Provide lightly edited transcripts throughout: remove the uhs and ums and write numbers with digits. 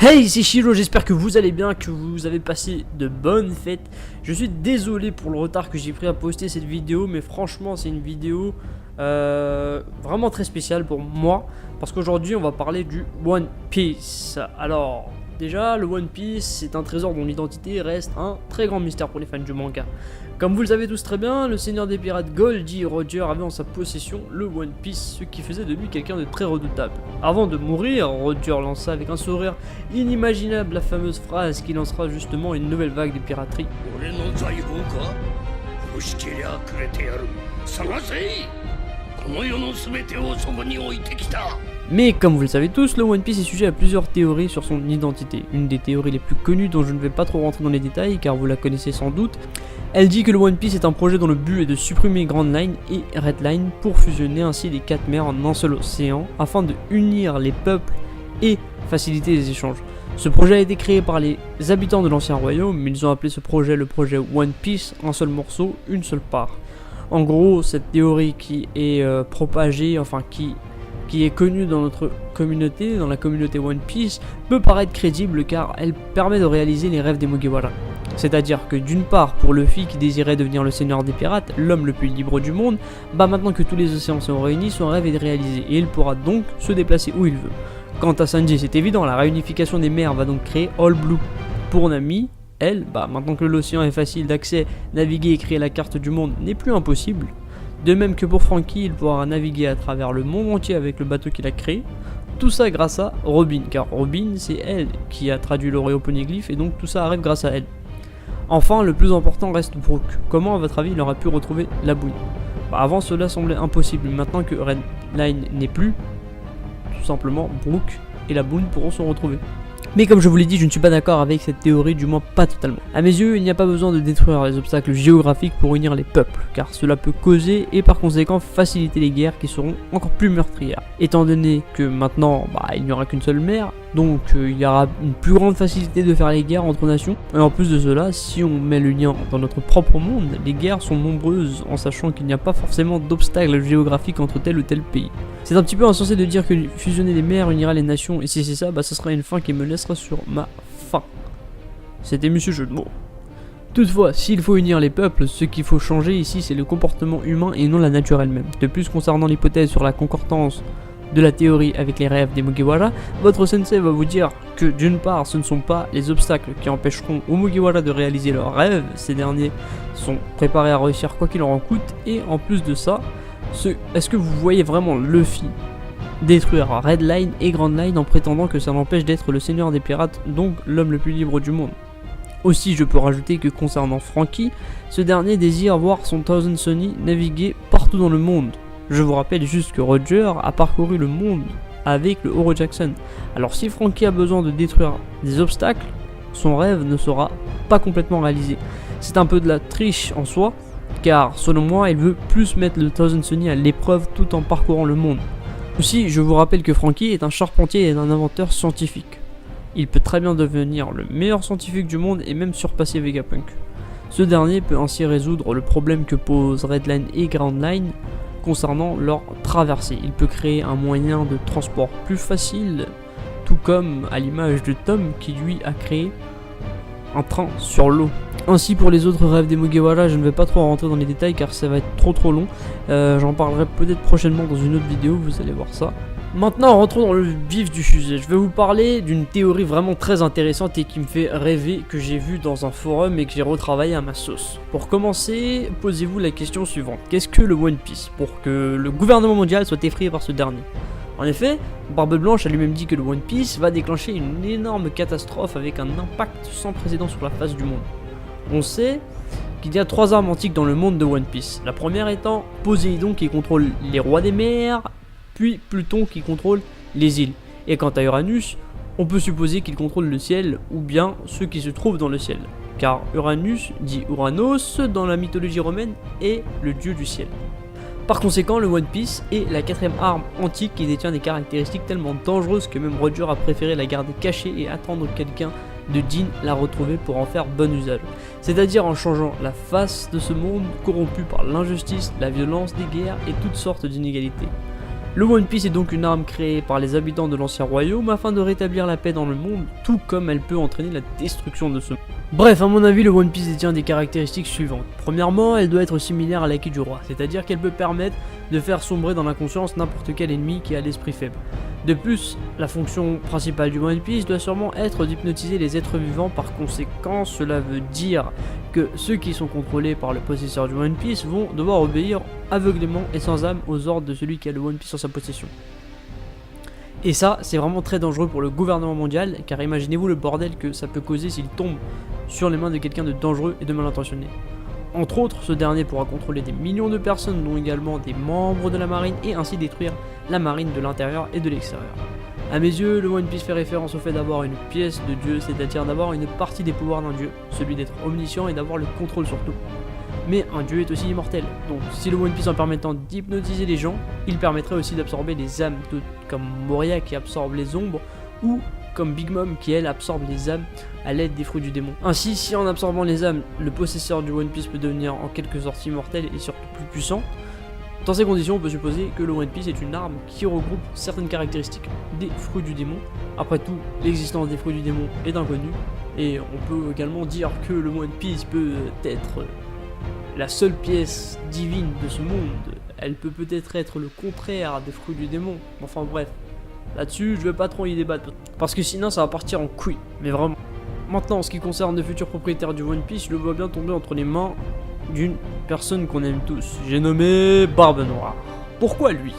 Hey, c'est Shiro, j'espère que vous allez bien, que vous avez passé de bonnes fêtes. Je suis désolé pour le retard que j'ai pris à poster cette vidéo, mais franchement c'est une vidéo vraiment très spéciale pour moi, parce qu'aujourd'hui on va parler du One Piece. Alors déjà, le One Piece c'est un trésor dont l'identité reste un très grand mystère pour les fans du manga. Comme vous le savez tous très bien, le seigneur des pirates Goldie Roger avait en sa possession le One Piece, ce qui faisait de lui quelqu'un de très redoutable. Avant de mourir, Roger lança avec un sourire inimaginable la fameuse phrase qui lancera justement une nouvelle vague de piraterie. Mais comme vous le savez tous, le One Piece est sujet à plusieurs théories sur son identité. Une des théories les plus connues dont je ne vais pas trop rentrer dans les détails car vous la connaissez sans doute, elle dit que le One Piece est un projet dont le but est de supprimer Grand Line et Red Line pour fusionner ainsi les quatre mers en un seul océan afin de unir les peuples et faciliter les échanges. Ce projet a été créé par les habitants de l'ancien royaume, mais ils ont appelé ce projet le projet One Piece, un seul morceau, une seule part. En gros, cette théorie qui est propagée, qui est connue dans notre communauté, dans la communauté One Piece, peut paraître crédible car elle permet de réaliser les rêves des Mugiwara. C'est-à-dire que d'une part, pour Luffy qui désirait devenir le seigneur des pirates, l'homme le plus libre du monde, maintenant que tous les océans sont réunis, son rêve est réalisé et il pourra donc se déplacer où il veut. Quant à Sanji, c'est évident, la réunification des mers va donc créer All Blue. Pour Nami, elle, maintenant que l'océan est facile d'accès, naviguer et créer la carte du monde n'est plus impossible. De même que pour Franky, il pourra naviguer à travers le monde entier avec le bateau qu'il a créé. Tout ça grâce à Robin, car Robin c'est elle qui a traduit l'oréoponyglyphe et donc tout ça arrive grâce à elle. Enfin, le plus important reste Brook. Comment à votre avis il aurait pu retrouver la boune? Avant cela semblait impossible, maintenant que Red Line n'est plus, tout simplement Brook et la boune pourront se retrouver. Mais comme je vous l'ai dit, je ne suis pas d'accord avec cette théorie, du moins pas totalement. A mes yeux, il n'y a pas besoin de détruire les obstacles géographiques pour unir les peuples, car cela peut causer et par conséquent faciliter les guerres qui seront encore plus meurtrières. Étant donné que maintenant, il n'y aura qu'une seule mer, donc il y aura une plus grande facilité de faire les guerres entre nations. Et en plus de cela, si on met le lien dans notre propre monde, les guerres sont nombreuses en sachant qu'il n'y a pas forcément d'obstacles géographiques entre tel ou tel pays. C'est un petit peu insensé de dire que fusionner les mers unira les nations, et si c'est ça, ce sera une fin qui me laissera sur ma faim. C'était monsieur jeu de mots. Toutefois, s'il faut unir les peuples, ce qu'il faut changer ici c'est le comportement humain et non la nature elle-même. De plus, concernant l'hypothèse sur la concordance de la théorie avec les rêves des Mugiwara, votre sensei va vous dire que d'une part ce ne sont pas les obstacles qui empêcheront aux Mugiwara de réaliser leurs rêves, ces derniers sont préparés à réussir quoi qu'il en coûte, et en plus de ça, est-ce que vous voyez vraiment Luffy détruire Red Line et Grand Line en prétendant que ça l'empêche d'être le seigneur des pirates, donc l'homme le plus libre du monde? Aussi, je peux rajouter que concernant Franky, ce dernier désire voir son Thousand Sunny naviguer partout dans le monde. Je vous rappelle juste que Roger a parcouru le monde avec le Oro Jackson. Alors si Franky a besoin de détruire des obstacles, son rêve ne sera pas complètement réalisé. C'est un peu de la triche en soi, car selon moi il veut plus mettre le Thousand Sunny à l'épreuve tout en parcourant le monde. Aussi, je vous rappelle que Franky est un charpentier et un inventeur scientifique. Il peut très bien devenir le meilleur scientifique du monde et même surpasser Vegapunk. Ce dernier peut ainsi résoudre le problème que posent Red Line et Grand Line concernant leur traversée. Il peut créer un moyen de transport plus facile, tout comme à l'image de Tom qui lui a créé un train sur l'eau. Ainsi pour les autres rêves des Mugiwara, je ne vais pas trop rentrer dans les détails car ça va être trop long. J'en parlerai peut-être prochainement dans une autre vidéo, vous allez voir ça. Maintenant rentrons dans le vif du sujet. Je vais vous parler d'une théorie vraiment très intéressante et qui me fait rêver, que j'ai vue dans un forum et que j'ai retravaillé à ma sauce. Pour commencer, posez-vous la question suivante. Qu'est-ce que le One Piece pour que le gouvernement mondial soit effrayé par ce dernier? En effet, Barbe Blanche a lui-même dit que le One Piece va déclencher une énorme catastrophe avec un impact sans précédent sur la face du monde. On sait qu'il y a 3 armes antiques dans le monde de One Piece. La première étant Poséidon qui contrôle les rois des mers, puis Pluton qui contrôle les îles. Et quant à Uranus, on peut supposer qu'il contrôle le ciel ou bien ceux qui se trouvent dans le ciel. Car Uranus, dit Uranos dans la mythologie romaine, est le dieu du ciel. Par conséquent, le One Piece est la 4ème arme antique qui détient des caractéristiques tellement dangereuses que même Roger a préféré la garder cachée et attendre quelqu'un de digne la retrouver pour en faire bon usage. C'est-à-dire en changeant la face de ce monde corrompu par l'injustice, la violence des guerres et toutes sortes d'inégalités. Le One Piece est donc une arme créée par les habitants de l'ancien royaume afin de rétablir la paix dans le monde, tout comme elle peut entraîner la destruction de ce monde. Bref, à mon avis, le One Piece détient des caractéristiques suivantes. Premièrement, elle doit être similaire à l'acquis du roi, c'est-à-dire qu'elle peut permettre de faire sombrer dans l'inconscience n'importe quel ennemi qui a l'esprit faible. De plus, la fonction principale du One Piece doit sûrement être d'hypnotiser les êtres vivants, par conséquent, cela veut dire que ceux qui sont contrôlés par le possesseur du One Piece vont devoir obéir aveuglément et sans âme aux ordres de celui qui a le One Piece en sa possession. Et ça, c'est vraiment très dangereux pour le gouvernement mondial, car imaginez-vous le bordel que ça peut causer s'il tombe sur les mains de quelqu'un de dangereux et de mal intentionné. Entre autres, ce dernier pourra contrôler des millions de personnes, dont également des membres de la marine, et ainsi détruire la marine de l'intérieur et de l'extérieur. A mes yeux, le One Piece fait référence au fait d'avoir une pièce de Dieu, c'est-à-dire d'avoir une partie des pouvoirs d'un Dieu, celui d'être omniscient et d'avoir le contrôle sur tout. Mais un Dieu est aussi immortel, donc si le One Piece en permettant d'hypnotiser les gens, il permettrait aussi d'absorber les âmes, comme Moria qui absorbe les ombres, ou comme Big Mom qui elle absorbe les âmes à l'aide des fruits du démon. Ainsi, si en absorbant les âmes, le possesseur du One Piece peut devenir en quelque sorte immortel et surtout plus puissant, dans ces conditions on peut supposer que le One Piece est une arme qui regroupe certaines caractéristiques des fruits du démon. Après tout, l'existence des fruits du démon est inconnue, et on peut également dire que le One Piece peut être la seule pièce divine de ce monde. Elle peut peut-être être le contraire des fruits du démon. Enfin bref, là-dessus je vais pas trop y débattre, parce que sinon ça va partir en couille, mais vraiment. Maintenant, en ce qui concerne le futur propriétaire du One Piece, je le vois bien tomber entre les mains d'une personne qu'on aime tous. J'ai nommé Barbe Noire. Pourquoi lui?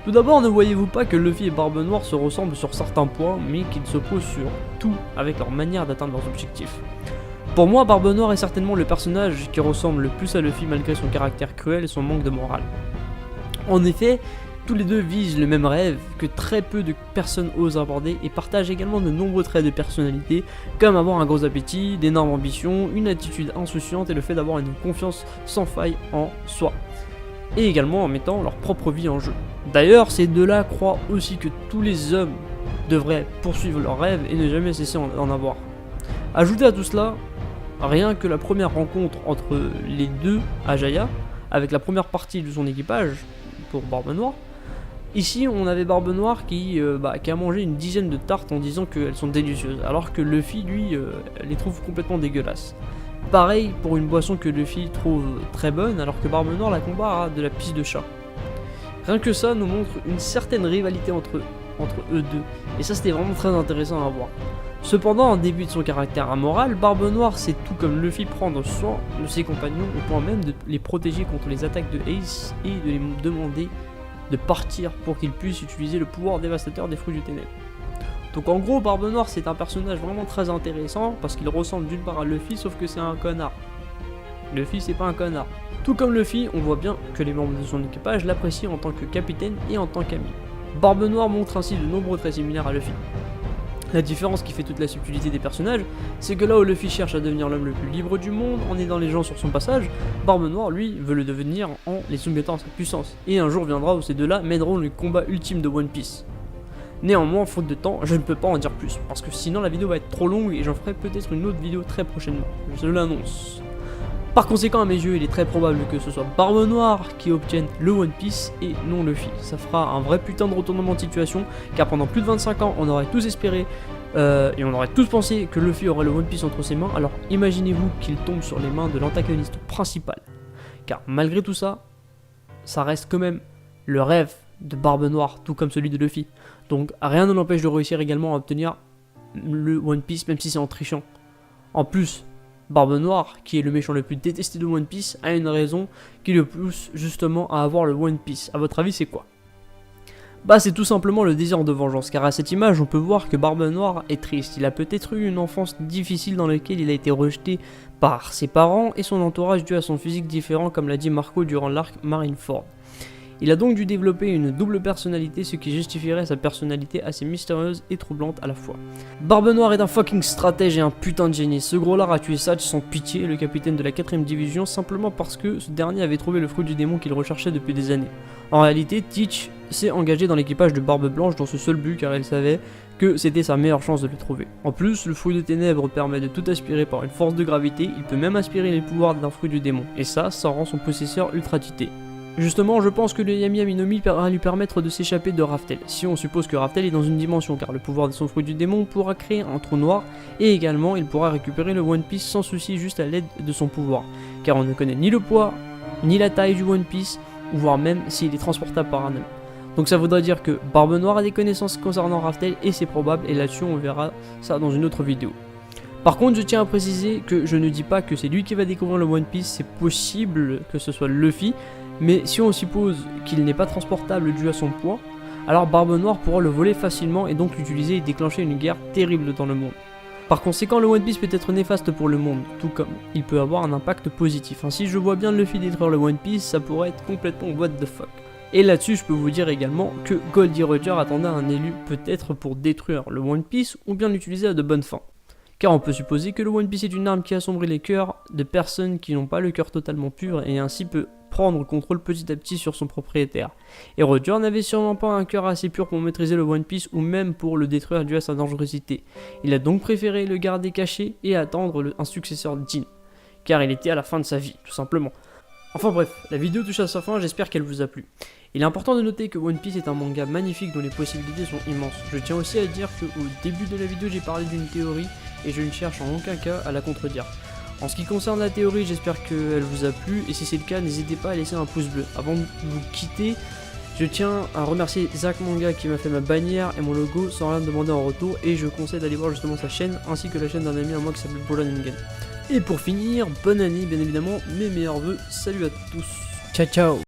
Tout d'abord, ne voyez-vous pas que Luffy et Barbe Noire se ressemblent sur certains points, mais qu'ils s'opposent sur tout avec leur manière d'atteindre leurs objectifs? Pour moi, Barbe Noire est certainement le personnage qui ressemble le plus à Luffy malgré son caractère cruel et son manque de morale. En effet, tous les deux visent le même rêve que très peu de personnes osent aborder et partagent également de nombreux traits de personnalité, comme avoir un gros appétit, d'énormes ambitions, une attitude insouciante et le fait d'avoir une confiance sans faille en soi. Et également en mettant leur propre vie en jeu. D'ailleurs, ces deux-là croient aussi que tous les hommes devraient poursuivre leurs rêves et ne jamais cesser d'en avoir. Ajoutez à tout cela, rien que la première rencontre entre les deux à Jaya, avec la première partie de son équipage, pour Barbe Noire. Ici, on avait Barbe Noire qui a mangé une dizaine de tartes en disant qu'elles sont délicieuses, alors que Luffy, lui, les trouve complètement dégueulasses. Pareil pour une boisson que Luffy trouve très bonne, alors que Barbe Noire la compare à de la pisse de chat. Rien que ça nous montre une certaine rivalité entre eux deux, et ça c'était vraiment très intéressant à voir. Cependant, en début de son caractère amoral, Barbe Noire sait tout comme Luffy prendre soin de ses compagnons au point même de les protéger contre les attaques de Ace et de les demander de partir pour qu'ils puissent utiliser le pouvoir dévastateur des fruits du ténèbre. Donc en gros, Barbe Noire c'est un personnage vraiment très intéressant parce qu'il ressemble d'une part à Luffy sauf que c'est un connard. Luffy c'est pas un connard. Tout comme Luffy, on voit bien que les membres de son équipage l'apprécient en tant que capitaine et en tant qu'ami. Barbe Noire montre ainsi de nombreux traits similaires à Luffy. La différence qui fait toute la subtilité des personnages, c'est que là où Luffy cherche à devenir l'homme le plus libre du monde en aidant les gens sur son passage, Barbe Noire lui veut le devenir en les soumettant à sa puissance. Et un jour viendra où ces deux-là mèneront le combat ultime de One Piece. Néanmoins, faute de temps, je ne peux pas en dire plus, parce que sinon la vidéo va être trop longue et j'en ferai peut-être une autre vidéo très prochainement, je l'annonce. Par conséquent, à mes yeux, il est très probable que ce soit Barbe Noire qui obtienne le One Piece et non Luffy. Ça fera un vrai putain de retournement de situation, car pendant plus de 25 ans, on aurait tous espéré et on aurait tous pensé que Luffy aurait le One Piece entre ses mains, alors imaginez-vous qu'il tombe sur les mains de l'antagoniste principal. Car malgré tout ça, ça reste quand même le rêve de Barbe Noire, tout comme celui de Luffy. Donc rien ne l'empêche de réussir également à obtenir le One Piece, même si c'est en trichant. En plus, Barbe Noire, qui est le méchant le plus détesté de One Piece, a une raison qui le pousse justement à avoir le One Piece. A votre avis, c'est quoi? Bah, c'est tout simplement le désir de vengeance, car à cette image, on peut voir que Barbe Noire est triste. Il a peut-être eu une enfance difficile dans laquelle il a été rejeté par ses parents et son entourage dû à son physique différent, comme l'a dit Marco durant l'arc Marineford. Il a donc dû développer une double personnalité, ce qui justifierait sa personnalité assez mystérieuse et troublante à la fois. Barbe Noire est un fucking stratège et un putain de génie. Ce gros lard a tué Satch sans pitié, le capitaine de la 4ème division, simplement parce que ce dernier avait trouvé le fruit du démon qu'il recherchait depuis des années. En réalité, Teach s'est engagé dans l'équipage de Barbe Blanche dans ce seul but car elle savait que c'était sa meilleure chance de le trouver. En plus, le fruit de ténèbres permet de tout aspirer par une force de gravité, il peut même aspirer les pouvoirs d'un fruit du démon, et ça rend son possesseur ultra cheaté. Justement, je pense que le Yami Yami no Mi va lui permettre de s'échapper de Raftel, si on suppose que Raftel est dans une dimension, car le pouvoir de son fruit du démon pourra créer un trou noir, et également il pourra récupérer le One Piece sans souci juste à l'aide de son pouvoir, car on ne connaît ni le poids, ni la taille du One Piece, ou voire même s'il est transportable par un homme. Donc ça voudrait dire que Barbe Noire a des connaissances concernant Raftel, et c'est probable, et là-dessus on verra ça dans une autre vidéo. Par contre, je tiens à préciser que je ne dis pas que c'est lui qui va découvrir le One Piece, c'est possible que ce soit Luffy, mais si on suppose qu'il n'est pas transportable dû à son poids, alors Barbe Noire pourra le voler facilement et donc l'utiliser et déclencher une guerre terrible dans le monde. Par conséquent, le One Piece peut être néfaste pour le monde, tout comme il peut avoir un impact positif. Ainsi, je vois bien Luffy détruire le One Piece, ça pourrait être complètement what the fuck. Et là-dessus, je peux vous dire également que Goldie Roger attendait un élu peut-être pour détruire le One Piece ou bien l'utiliser à de bonnes fins. Car on peut supposer que le One Piece est une arme qui assombrit les cœurs de personnes qui n'ont pas le cœur totalement pur et ainsi peut prendre le contrôle petit à petit sur son propriétaire. Et Roger n'avait sûrement pas un cœur assez pur pour maîtriser le One Piece ou même pour le détruire dû à sa dangerosité. Il a donc préféré le garder caché et attendre un successeur de Jin, car il était à la fin de sa vie, tout simplement. Enfin bref, la vidéo touche à sa fin, j'espère qu'elle vous a plu. Il est important de noter que One Piece est un manga magnifique dont les possibilités sont immenses. Je tiens aussi à dire qu'au début de la vidéo j'ai parlé d'une théorie et je ne cherche en aucun cas à la contredire. En ce qui concerne la théorie, j'espère qu'elle vous a plu et si c'est le cas, n'hésitez pas à laisser un pouce bleu. Avant de vous quitter, je tiens à remercier Zach Manga qui m'a fait ma bannière et mon logo sans rien demander en retour et je conseille d'aller voir justement sa chaîne ainsi que la chaîne d'un ami à moi qui s'appelle Bolan Ningen. Et pour finir, bonne année bien évidemment, mes meilleurs vœux, salut à tous, ciao ciao.